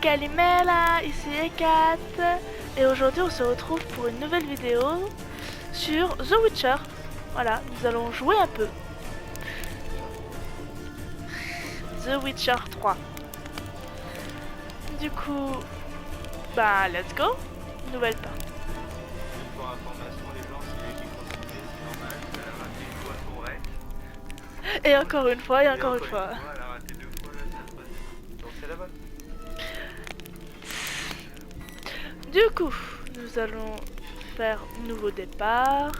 Calimera, ici Ekat et aujourd'hui on se retrouve pour une nouvelle vidéo sur The Witcher. Voilà, nous allons jouer un peu. The Witcher 3. Du coup, bah let's go. Nouvelle partie. Pour information, les gens, si les qui continuent, c'est normal, elle a raté une fois son rec. Et encore une fois, et encore une fois. Elle a raté deux fois, là, c'est la troisième. Donc c'est la bonne. Du coup, nous allons faire nouveau départ,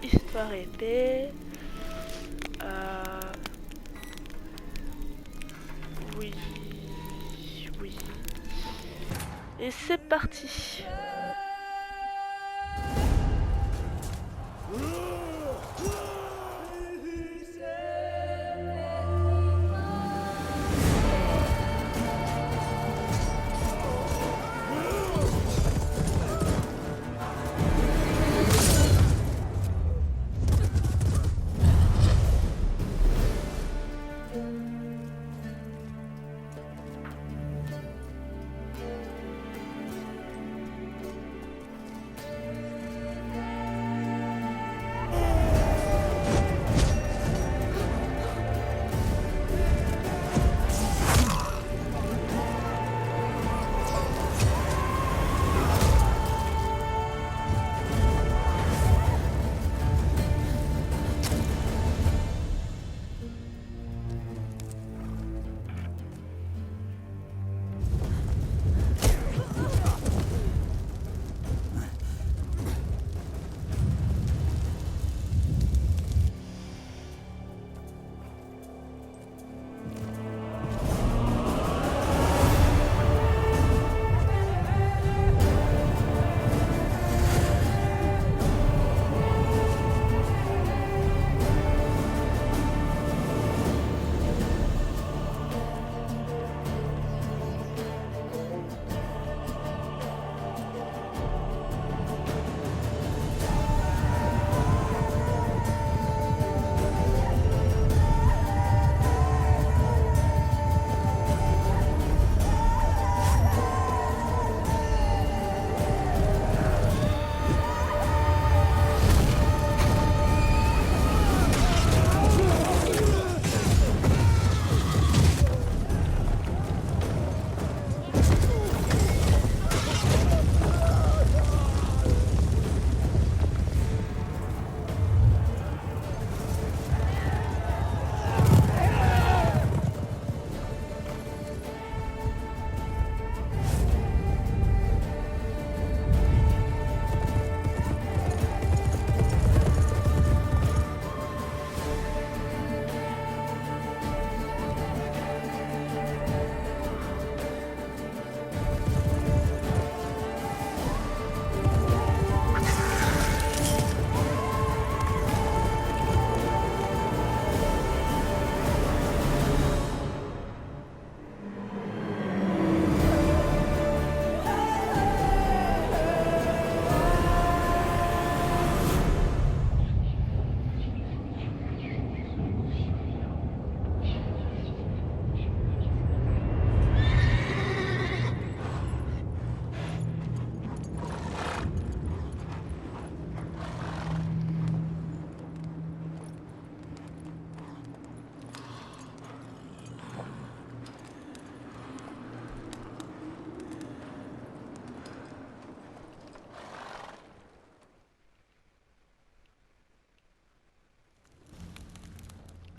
histoire épée. Oui, oui. Et c'est parti.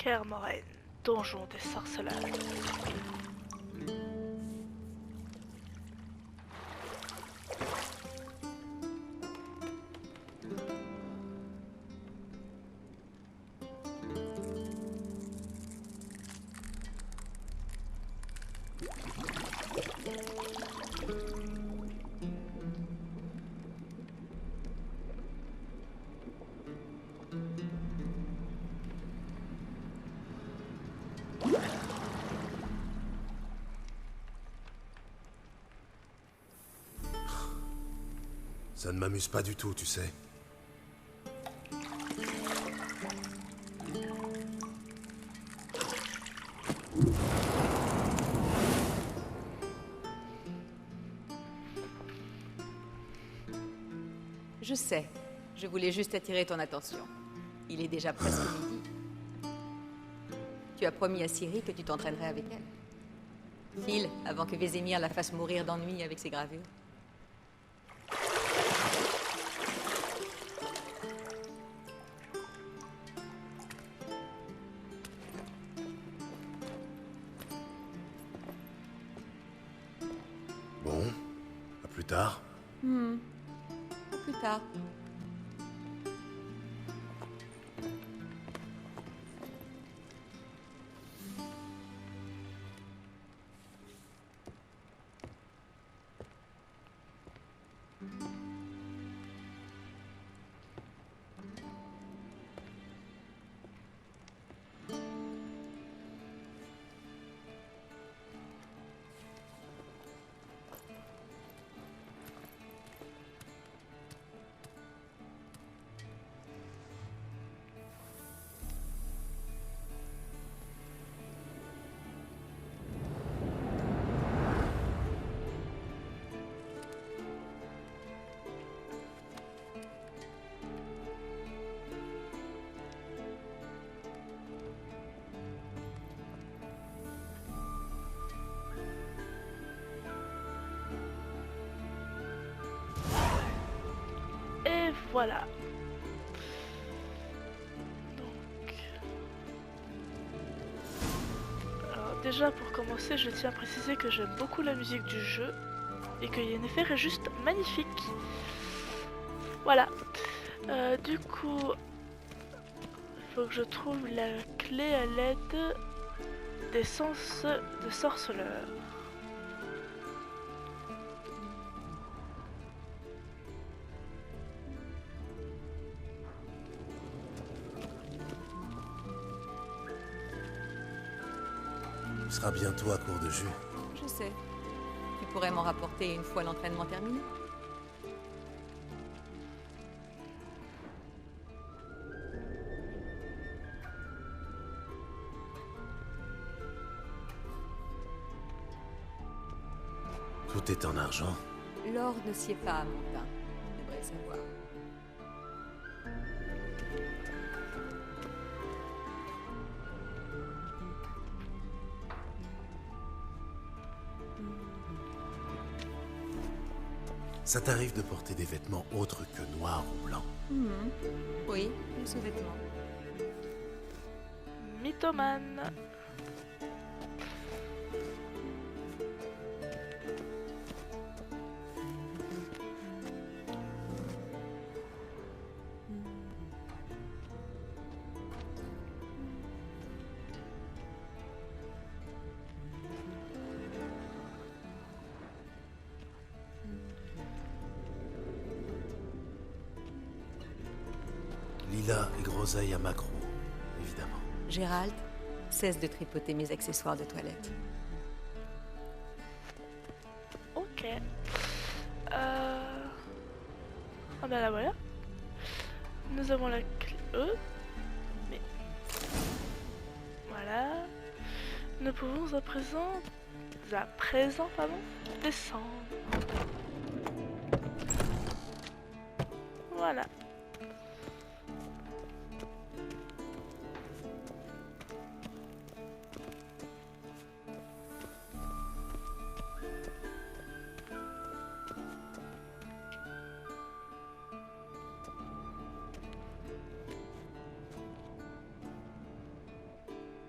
Kaer Morhen, donjon des sorceleurs. Ça ne m'amuse pas du tout, tu sais. Je sais. Je voulais juste attirer ton attention. Il est déjà presque midi. Tu as promis à Ciri que tu t'entraînerais avec elle. File, avant que Vézémir la fasse mourir d'ennui avec ses gravures. Bon, à plus tard. Plus tard. Et voilà. Donc... Alors déjà pour commencer, je tiens à préciser que j'aime beaucoup la musique du jeu et que Yennefer est juste magnifique. Voilà. Du coup, il faut que je trouve la clé à l'aide des sens de sorceleur. Tu seras bientôt à court de jus. Je sais. Tu pourrais m'en rapporter une fois l'entraînement terminé. Tout est en argent. L'or ne sied pas à mon teint. Tu devrais le savoir. Ça t'arrive de porter des vêtements autres que noirs ou blancs? Oui, le sous-vêtement. Mythomane. Lila et groseille à macro, évidemment. Gérald, cesse de tripoter mes accessoires de toilette. Ok. Ah bah là voilà. Nous avons la clé E. Mais... Voilà. Nous pouvons à présent... descendre. Voilà.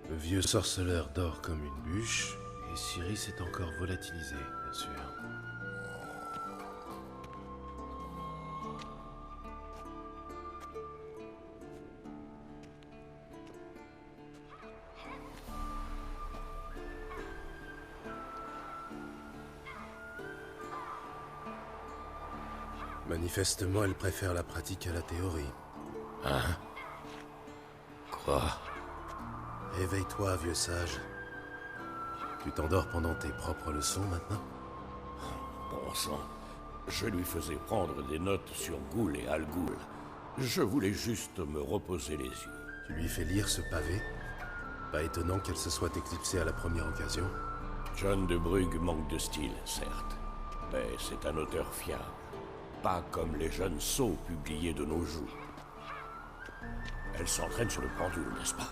Le vieux sorceleur dort comme une bûche, et Ciri s'est encore volatilisée, bien sûr. Manifestement, elle préfère la pratique à la théorie. Hein? Quoi? Réveille-toi, vieux sage. Tu t'endors pendant tes propres leçons maintenant? Bon sang, je lui faisais prendre des notes sur Ghoul et Al-Ghoul. Je voulais juste me reposer les yeux. Tu lui fais lire ce pavé? Pas étonnant qu'elle se soit éclipsée à la première occasion. John de Brugge manque de style, certes, mais c'est un auteur fiable. Pas comme les jeunes sots publiés de nos jours. Elle s'entraîne sur le pendule, n'est-ce pas?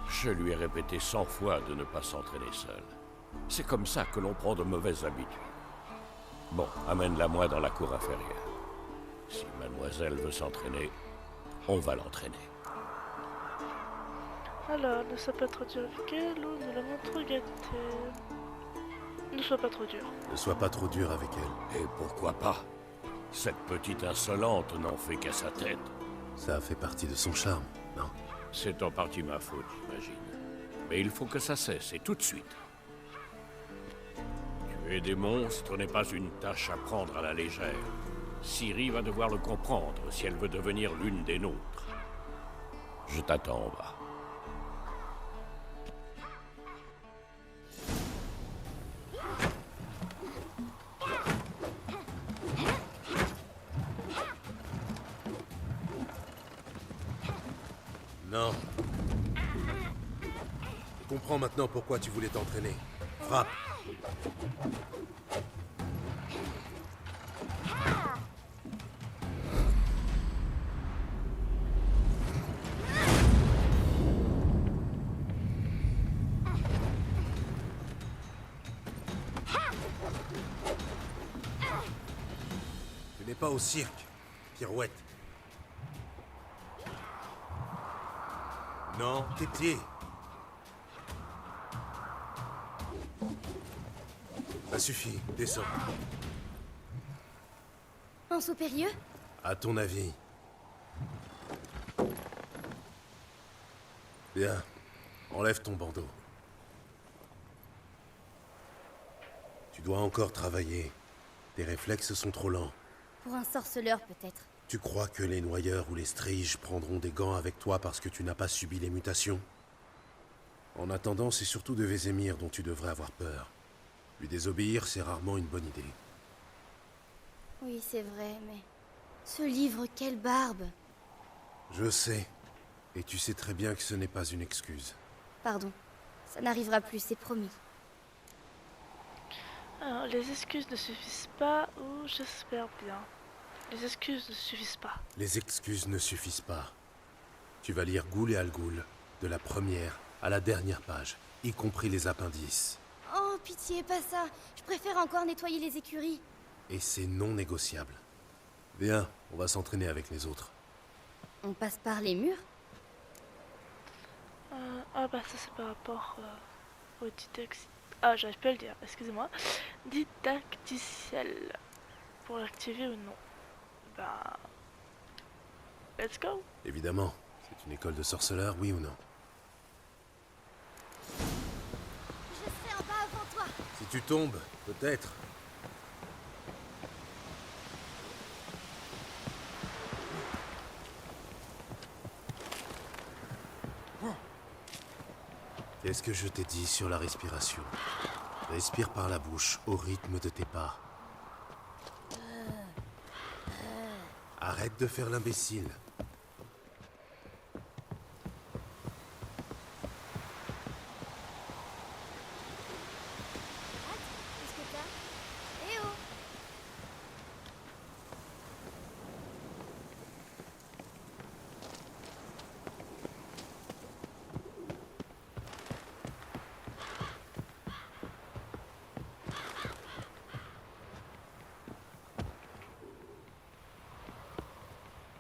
Je lui ai répété 100 fois de ne pas s'entraîner seule. C'est comme ça que l'on prend de mauvaises habitudes. Bon, amène-la-moi dans la cour inférieure. Si mademoiselle veut s'entraîner, on va l'entraîner. Alors, ne sois pas trop dur avec elle ou nous l'avons trop gâtée. Ne sois pas trop dur. Ne sois pas trop dur avec elle. Et pourquoi pas? Cette petite insolente n'en fait qu'à sa tête. Ça a fait partie de son charme, non? C'est en partie ma faute, j'imagine. Mais il faut que ça cesse, et tout de suite. Tuer des monstres n'est pas une tâche à prendre à la légère. Ciri va devoir le comprendre si elle veut devenir l'une des nôtres. Je t'attends en bas. Non. Je comprends maintenant pourquoi tu voulais t'entraîner. Frappe. Tu n'es pas au cirque, pirouette. Non, tes pieds. Ça suffit, descends. En saut périlleux? À ton avis. Bien. Enlève ton bandeau. Tu dois encore travailler. Tes réflexes sont trop lents. Pour un sorceleur, peut-être. Tu crois que les noyeurs ou les striges prendront des gants avec toi parce que tu n'as pas subi les mutations? En attendant, c'est surtout de Vézémir dont tu devrais avoir peur. Lui désobéir, c'est rarement une bonne idée. Oui, c'est vrai, mais... Ce livre, quelle barbe! Je sais. Et tu sais très bien que ce n'est pas une excuse. Pardon. Ça n'arrivera plus, c'est promis. Alors, les excuses ne suffisent pas, ou j'espère bien. Les excuses ne suffisent pas. Les excuses ne suffisent pas. Tu vas lire Ghoul et Al-Ghoul, de la première à la dernière page, y compris les appendices. Oh, pitié, pas ça. Je préfère encore nettoyer les écuries. Et c'est non négociable. Viens, on va s'entraîner avec les autres. On passe par les murs? Ah bah ça c'est par rapport au didacticiel. Ah j'arrive pas à le dire, excusez-moi. Didacticiel. Pour l'activer ou non. Bah... Let's go. Évidemment, c'est une école de sorceleurs, oui ou non? Je serai en bas avant toi. Si tu tombes, peut-être. Qu'est-ce que je t'ai dit sur la respiration? Respire par la bouche, au rythme de tes pas. Arrête de faire l'imbécile. Qu'est-ce que t'as? Eh oh!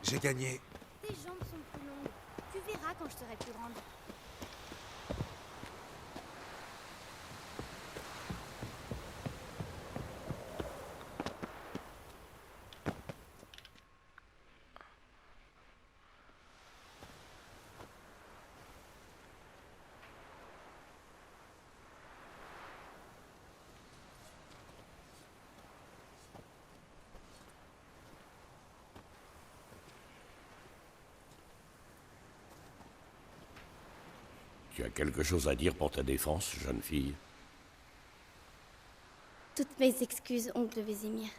J'ai gagné. Tes jambes sont plus longues. Tu verras quand je serai plus grande. Tu as quelque chose à dire pour ta défense, jeune fille? Toutes mes excuses, oncle Vézémir.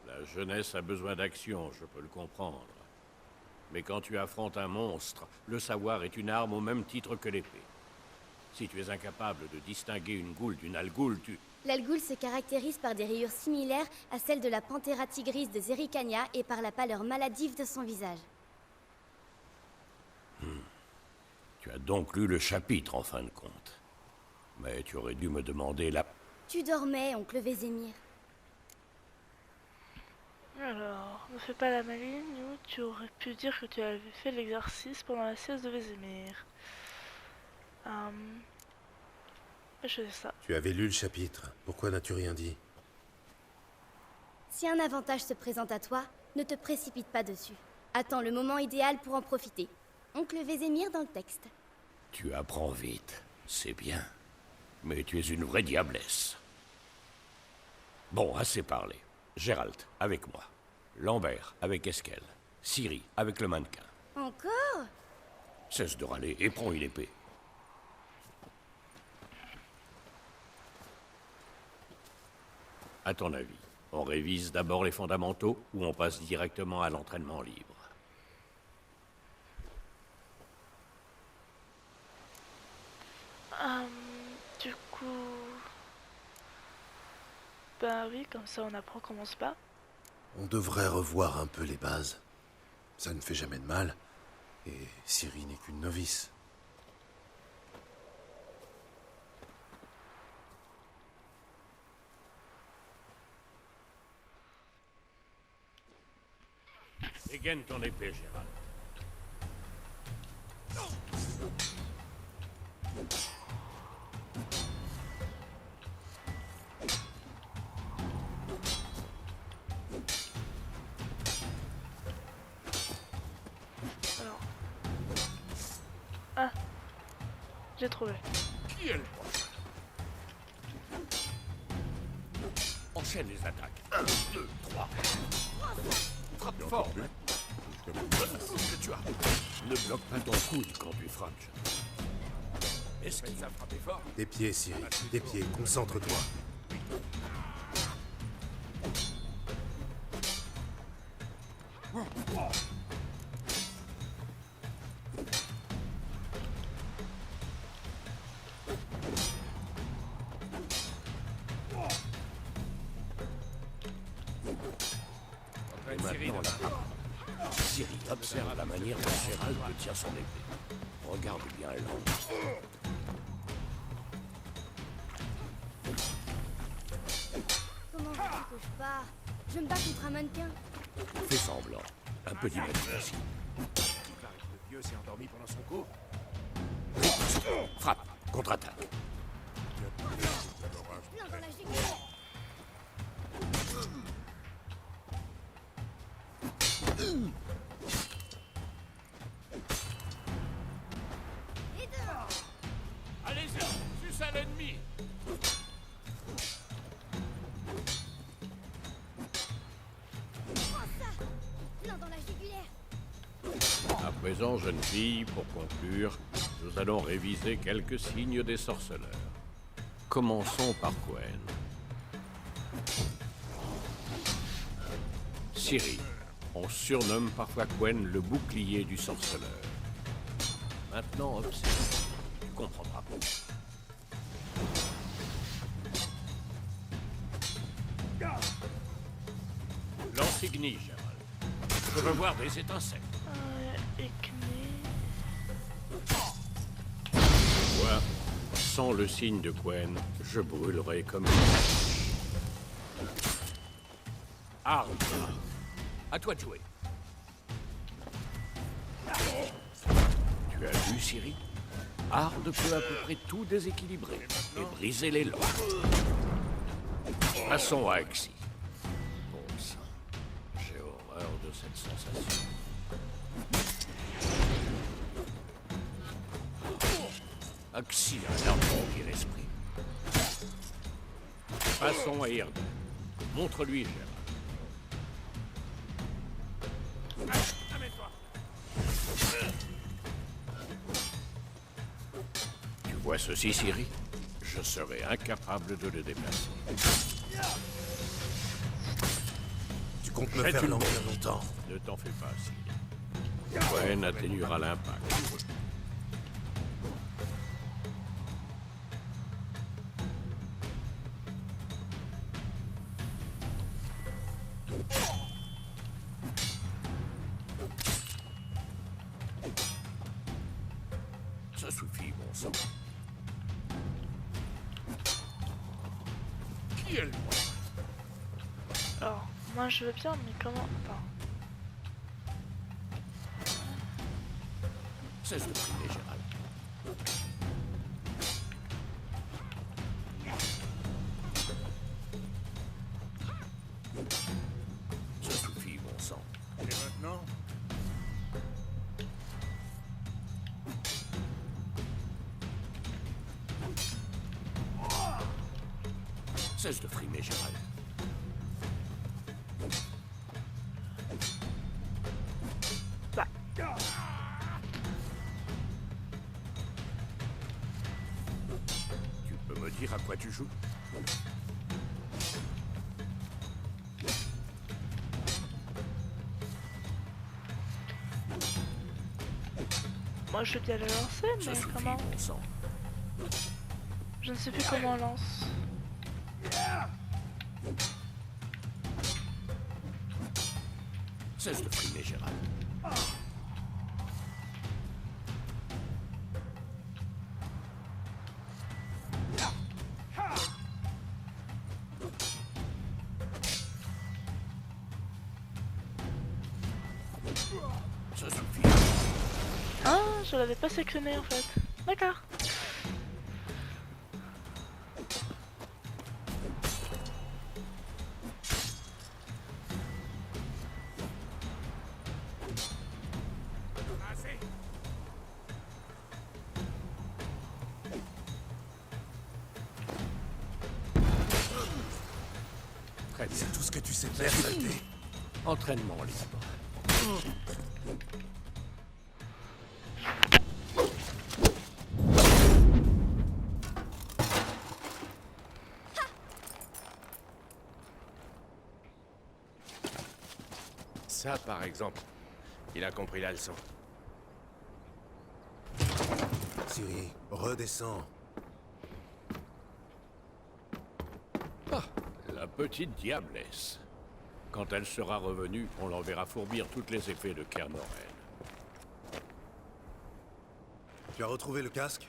La jeunesse a besoin d'action, je peux le comprendre. Mais quand tu affrontes un monstre, le savoir est une arme au même titre que l'épée. Si tu es incapable de distinguer une goule d'une algoule, tu... L'algoule se caractérise par des rayures similaires à celles de la Panthera tigris de Zericania et par la pâleur maladive de son visage. Tu as donc lu le chapitre, en fin de compte. Mais tu aurais dû me demander la... Tu dormais, oncle Vézémir. Alors, ne fais pas la maligne, ou tu aurais pu dire que tu avais fait l'exercice pendant la sieste de Vézémir. Je fais ça. Tu avais lu le chapitre. Pourquoi n'as-tu rien dit? Si un avantage se présente à toi, ne te précipite pas dessus. Attends le moment idéal pour en profiter. Oncle Vézémir dans le texte. Tu apprends vite, c'est bien. Mais tu es une vraie diablesse. Bon, assez parlé. Gérald, avec moi. Lambert, avec Esquel. Ciri, avec le mannequin. Encore? Cesse de râler et prends une épée. À ton avis, on révise d'abord les fondamentaux ou on passe directement à l'entraînement libre? Du coup... Bah oui, comme ça on apprend comment on se bat. On devrait revoir un peu les bases. Ça ne fait jamais de mal. Et Ciri n'est qu'une novice. Dégaine ton épée, Gérald. Alors... Ah, j'ai trouvé. Qui est le prochain? Enchaîne les attaques. 1, 2, 3. Frappe fort, hein. Que tu as. Ne bloque pas ton coude quand tu frappes. Est-ce qu'il a frappé fort? Des pieds, Ciri. Des pieds. Concentre-toi. Et maintenant, la frappe. Ciri, observe la manière dont Gérald tient son épée. Regarde bien l'angle. Comment veux-tu que je pars? Je me bats contre un mannequin. Fais semblant. Un peu d'imagination. Le vieux s'est endormi pendant son cours. Frappe. Contre-attaque. Plein dans la jugulaire. Et dehors. Allez-y, suce à l'ennemi. Prends ça. Plein dans la jugulaire. À présent, jeune fille, pour conclure, nous allons réviser quelques signes des sorceleurs. Commençons par Quen. Ciri. On surnomme parfois Quen le bouclier du sorceleur. Maintenant, observe. Tu comprendras. Lance-ignis, Gérald. Je veux voir des étincelles. Moi, sans le signe de Quen, je brûlerai comme une... Arme. À toi de jouer. Tu as vu, Ciri? Hard peut à peu près tout déséquilibrer et briser les lois. Passons à Axi. Bon sang, j'ai horreur de cette sensation. Axi a l'air de remplir l'esprit. Passons à Ird. Montre-lui, Gérald. Tu vois ceci, Ciri? Je serais incapable de le déplacer. Tu comptes me Jette faire une languir longtemps. Ne t'en fais pas, Ciri. Quen atténuera l'impact. Ça suffit, bon sang. Qui est le monstre? Alors, moi je veux bien, mais comment... Attends. Cesse de prier, Gérald. Ça suffit, bon sang. Et maintenant? Cesse de frimer, Gérald. Bah. Tu peux me dire à quoi tu joues? Moi je veux bien le lancer, Ça mais suffit, comment? bon sang. Je ne sais plus comment on lance. Cesse de frimer, Gérald. Ça suffit. Ah, je l'avais pas sélectionné en fait. D'accord. Assez. Très bien. C'est tout ce que tu sais faire, saleté. Entraînement libre. Ça, par exemple. Il a compris la leçon. Ciri, redescends. Ah, la petite diablesse. Quand elle sera revenue, on l'enverra fourbir toutes les effets de Kermoren. Tu as retrouvé le casque?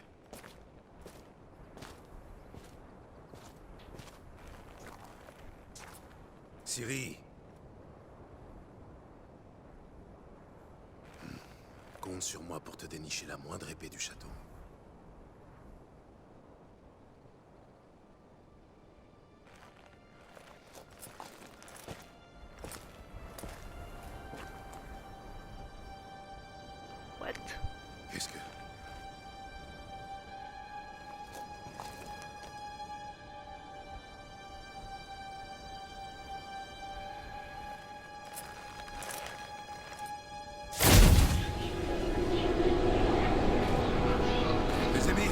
Ciri. Compte sur moi pour te dénicher la moindre épée du château. What? Qu'est-ce que... Les amis,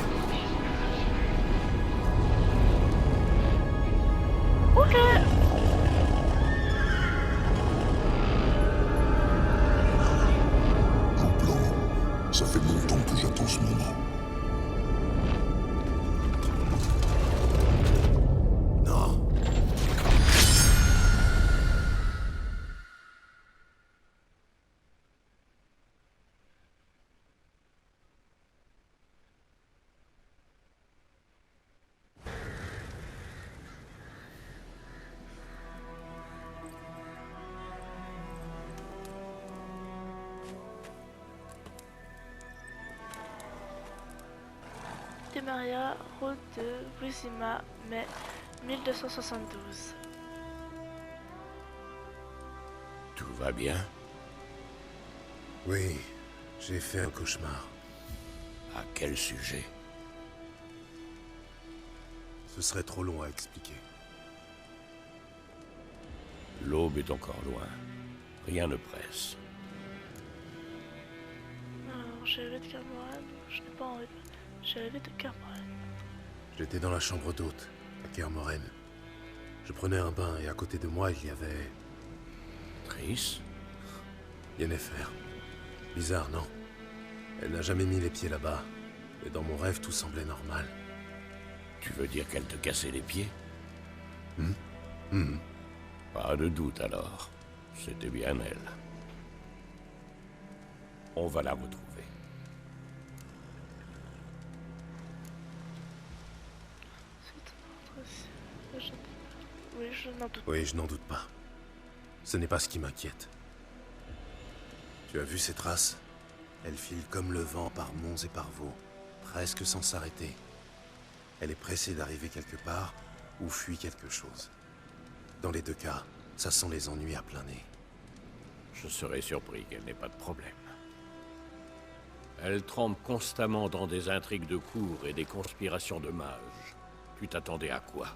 Ok. Un plan. Ça fait longtemps que j'attends ce moment. non. Temeria, route de Vizima, mai 1272. Tout va bien? Oui, j'ai fait un cauchemar. À quel sujet? Ce serait trop long à expliquer. L'aube est encore loin. Rien ne presse. Alors, j'ai rêvé de Kermoren. Je n'ai pas envie de... J'ai rêvé de Kermoren. J'étais dans la chambre d'hôte, à Kermoren. Je prenais un bain et à côté de moi, il y avait... Triss? Yennefer. Bizarre, non? Elle n'a jamais mis les pieds là-bas. Mais dans mon rêve, tout semblait normal. Tu veux dire qu'elle te cassait les pieds? Mhm. Pas de doute alors. C'était bien elle. On va la retrouver. Oui, je n'en doute. Oui, je n'en doute pas. Ce n'est pas ce qui m'inquiète. Tu as vu ces traces? Elles filent comme le vent par monts et par vaux, presque sans s'arrêter. Elle est pressée d'arriver quelque part ou fuit quelque chose. Dans les deux cas, ça sent les ennuis à plein nez. Je serais surpris qu'elle n'ait pas de problème. Elle trempe constamment dans des intrigues de cour et des conspirations de mages. Tu t'attendais à quoi?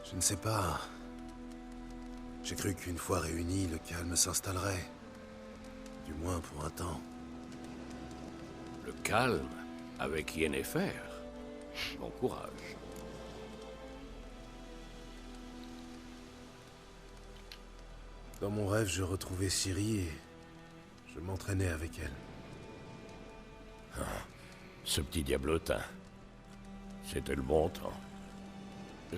Je ne sais pas. J'ai cru qu'une fois réunis, le calme s'installerait. Du moins pour un temps. Le calme? Avec Yennefer? Bon courage. Dans mon rêve, je retrouvais Ciri et je m'entraînais avec elle. Ce petit diablotin. C'était le bon temps.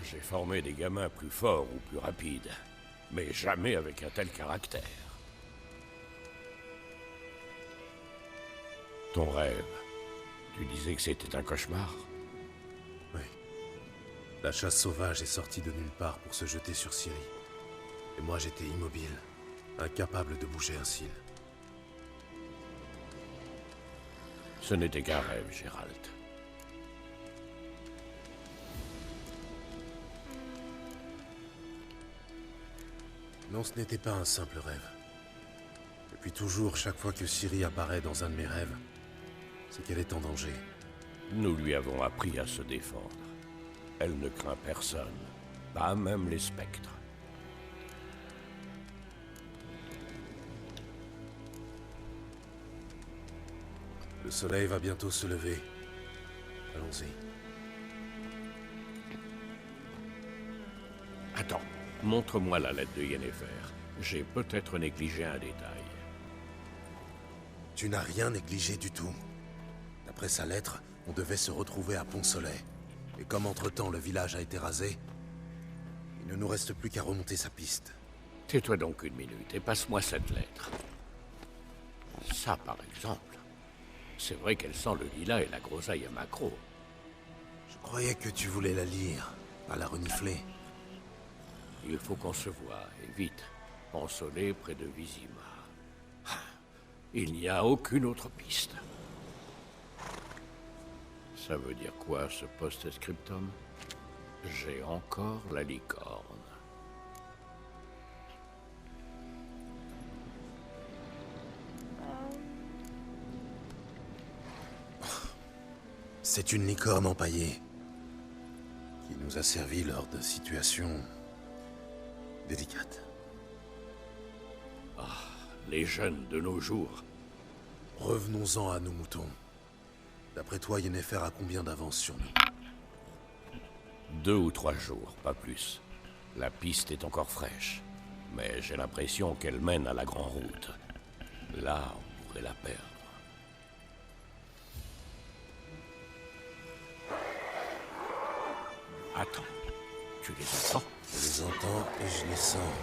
J'ai formé des gamins plus forts ou plus rapides, mais jamais avec un tel caractère. Ton rêve, tu disais que c'était un cauchemar? Oui. La chasse sauvage est sortie de nulle part pour se jeter sur Ciri. Et moi j'étais immobile, incapable de bouger un cil. Ce n'était qu'un rêve, Gérald. Non, ce n'était pas un simple rêve. Depuis toujours, chaque fois que Ciri apparaît dans un de mes rêves, c'est qu'elle est en danger. Nous lui avons appris à se défendre. Elle ne craint personne, pas même les spectres. Le soleil va bientôt se lever. Allons-y. Attends, montre-moi la lettre de Yennefer. J'ai peut-être négligé un détail. Tu n'as rien négligé du tout. D'après sa lettre, on devait se retrouver à Pont-Soleil. Et comme entre-temps le village a été rasé, il ne nous reste plus qu'à remonter sa piste. Tais-toi donc une minute et passe-moi cette lettre. Ça, par exemple. C'est vrai qu'elle sent le lilas et la groseille à macro. Je croyais que tu voulais la lire, pas la renifler. Il faut qu'on se voie, et vite. Pont-Soleil près de Vizima. Il n'y a aucune autre piste. Ça veut dire quoi, ce post-scriptum? J'ai encore la licorne. C'est une licorne empaillée qui nous a servi lors de situations délicates. Les jeunes de nos jours. Revenons-en à nos moutons. D'après toi, Yennefer a combien d'avance sur nous? 2 ou 3 jours, pas plus. La piste est encore fraîche, mais j'ai l'impression qu'elle mène à la grande route. Là, on pourrait la perdre. Attends, tu les entends? Je les entends et je les sens.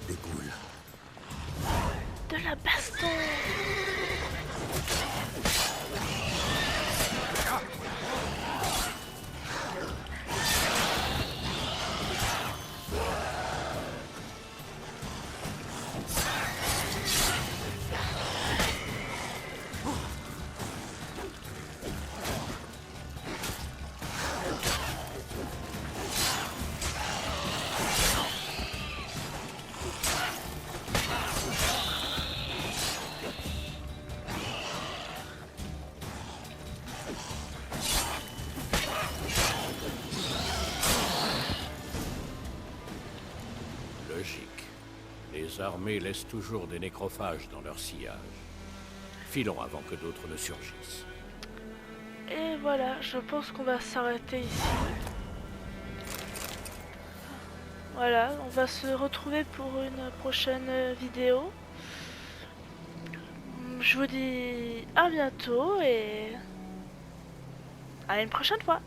Des goules. De la baston. Logique. Les armées laissent toujours des nécrophages dans leur sillage. Filons avant que d'autres ne surgissent. Et voilà, je pense qu'on va s'arrêter ici. Voilà, on va se retrouver pour une prochaine vidéo. Je vous dis à bientôt et à une prochaine fois.